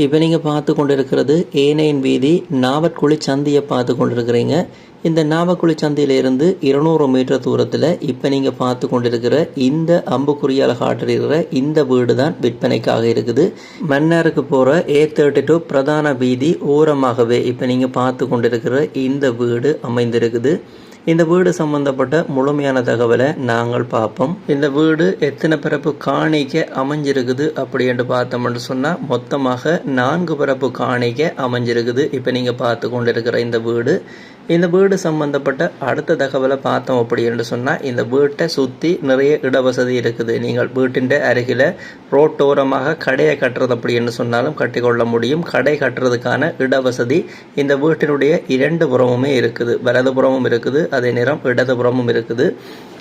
இப்போ நீங்கள் பார்த்து கொண்டு இருக்கிறது A9 வீதி நாவற்குழி சந்தியை பார்த்து கொண்டிருக்கிறீங்க. இந்த நாவற்குழி சந்தியிலிருந்து 200 மீட்டர் தூரத்தில் இப்போ நீங்கள் பார்த்து கொண்டிருக்கிற இந்த அம்புக்குறியால் காட்டுகிற இந்த வீடு தான் விற்பனைக்காக இருக்குது. மன்னாருக்கு போகிற A32 பிரதான வீதி ஓரமாகவே இப்போ நீங்கள் பார்த்து கொண்டிருக்கிற இந்த வீடு அமைந்திருக்குது. இந்த வீடு சம்பந்தப்பட்ட முழுமையான தகவலை நாங்கள் பார்ப்போம். இந்த வீடு எத்தனை பரப்பு காணிக்க அமைஞ்சிருக்குது அப்படி என்று பார்த்தோம்னு சொன்னால் மொத்தமாக 4 பரப்பு காணிக்க அமைஞ்சிருக்குது. இப்போ நீங்கள் பார்த்து கொண்டிருக்கிற இந்த வீடு சம்பந்தப்பட்ட அடுத்த தகவலை பார்த்தோம் அப்படி என்று சொன்னால் இந்த வீட்டை சுற்றி நிறைய இடவசதி இருக்குது. நீங்கள் வீட்டின் அருகில் ரோட்டோரமாக கடையை கட்டுறது அப்படி என்று சொன்னாலும் கட்டிக்கொள்ள முடியும். கடை கட்டுறதுக்கான இடவசதி இந்த வீட்டினுடைய 2 புறமுமே இருக்குது. வலதுபுறமும் இருக்குது, அதே நேரம் இடதுபுறமும் இருக்குது.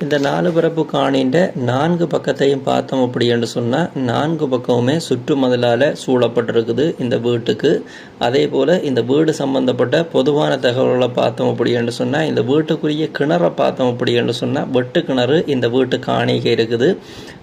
இந்த 4 பரப்பு காணின்ற 4 பக்கத்தையும் பார்த்தோம் அப்படி என்று சொன்னால் 4 பக்கமுமே சுற்று மதிலால் சூழப்பட்டிருக்குது இந்த வீட்டுக்கு. அதே போல் இந்த வீடு சம்பந்தப்பட்ட பொதுவான தகவல்களை பார்த்தோம் அப்படி என்று சொன்னால் இந்த வீட்டுக்குரிய கிணறை பார்த்தோம் அப்படி என்று சொன்னால் வெட்டு கிணறு இந்த வீட்டு காணிக்கை இருக்குது.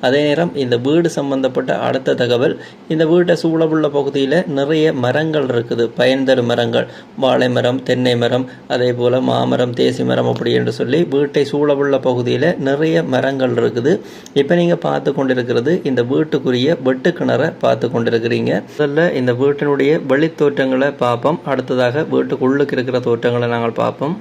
அதே நேரம் இந்த வீடு சம்பந்தப்பட்ட அடுத்த தகவல், இந்த வீட்டை சூழவுள்ள பகுதியில் நிறைய மரங்கள் இருக்குது. பயன்தரும் மரங்கள், வாழை மரம், தென்னை மரம், அதே போல் மாமரம், தேசி மரம் அப்படி என்று சொல்லி வீட்டை சூழவுள்ள பகுதியில் நிறைய மரங்கள் இருக்குது. இப்போ நீங்கள் பார்த்து கொண்டிருக்கிறது இந்த வீட்டுக்குரிய வெட்டு கிணறை பார்த்து கொண்டிருக்கிறீங்க. முதல்ல இந்த வீட்டினுடைய வெளி தோற்றங்களை பார்ப்போம். அடுத்ததாக வீட்டுக்குள்ளுக்கு இருக்கிற தோற்றங்களை நாங்கள் பார்ப்போம்.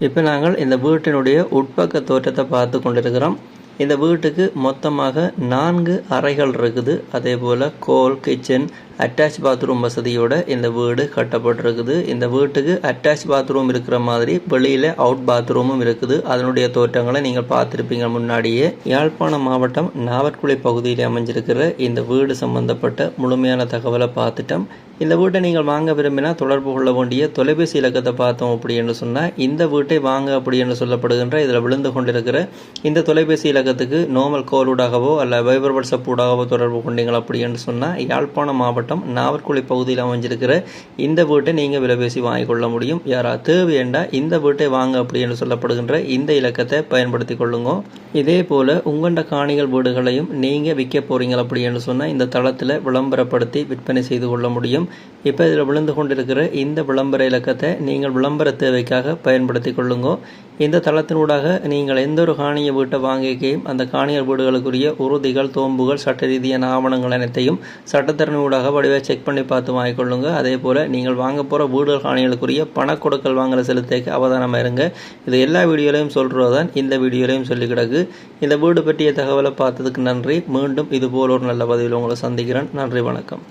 இப்போ நாங்கள் இந்த வீட்டினுடைய உட்பக்க தோற்றத்தை பார்த்து கொண்டிருக்கிறோம். இந்த வீட்டுக்கு மொத்தமாக 4 அறைகள் இருக்குது. அதே போல் கோல், கிச்சன், அட்டாச் பாத்ரூம் வசதியோட இந்த வீடு கட்டப்பட்டிருக்குது. இந்த வீட்டுக்கு அட்டாச் பாத்ரூம் இருக்கிற மாதிரி வெளியில் அவுட் பாத்ரூமும் இருக்குது. அதனுடைய தோற்றங்களை நீங்கள் பார்த்துருப்பீங்க முன்னாடியே. யாழ்ப்பாணம் மாவட்டம் நாவற்குழி பகுதியில் அமைஞ்சிருக்கிற இந்த வீடு சம்பந்தப்பட்ட முழுமையான தகவலை பார்த்துட்டோம். இந்த வீட்டை நீங்கள் வாங்க விரும்பினா தொடர்பு கொள்ள வேண்டிய தொலைபேசி இலக்கத்தை பார்த்தோம் அப்படி என்று சொன்னால் இந்த வீட்டை வாங்க அப்படி என்று சொல்லப்படுகின்ற இதில் விழுந்து கொண்டிருக்கிற இந்த தொலைபேசி இலக்கத்துக்கு நார்மல் கால் ஊடாகவோ அல்ல வைபர் வாட்ஸ்அப் ஊடாகவோ தொடர்பு கொண்டீங்கள் அப்படி என்று சொன்னால் யாழ்ப்பாணம் மாவட்டம் நாவற்குழி பகுதியில் அமைஞ்சிருக்கிற இந்த வீட்டை நீங்கள் விலைபேசி வாங்கிக்கொள்ள முடியும். யாராவது தேவையண்டா இந்த வீட்டை வாங்க அப்படி என்று சொல்லப்படுகின்ற இந்த இலக்கத்தை பயன்படுத்தி கொள்ளுங்க. இதே போல் உங்கள்ட காணிகள் வீடுகளையும் நீங்கள் விற்க போகிறீங்க அப்படி என்று சொன்னால் இந்த தளத்தில் விளம்பரப்படுத்தி விற்பனை செய்து கொள்ள முடியும். இப்போ இதில் விழுந்து கொண்டிருக்கிற இந்த விளம்பர இலக்கத்தை நீங்கள் விளம்பர தேவைக்காக பயன்படுத்தி கொள்ளுங்க. இந்த தளத்தினூடாக நீங்கள் எந்த ஒரு காணிய வீட்டை வாங்கிக்கையும் அந்த காணியர் வீடுகளுக்குரிய உறுதிகள், தோம்புகள், சட்ட ரீதியான ஆவணங்கள் அனைத்தையும் சட்டத்தரணியூடாக நல்லபடியாக செக் பண்ணி பார்த்து வாங்கிக்கொள்ளுங்க. அதே போல் நீங்கள் வாங்க போகிற வீடுகள் காணிகளுக்குரிய பண கொடுக்கல் வாங்கல செலுத்தேக்கு அவதானமாக இருங்க. இது எல்லா வீடியோலையும் சொல்கிறது தான் இந்த வீடியோலையும் சொல்லி கிடக்கு. இந்த வீடு பற்றிய தகவலை பார்த்ததுக்கு நன்றி. மீண்டும் இதுபோல் ஒரு நல்ல பதிவில் உங்களை சந்திக்கிறேன். நன்றி, வணக்கம்.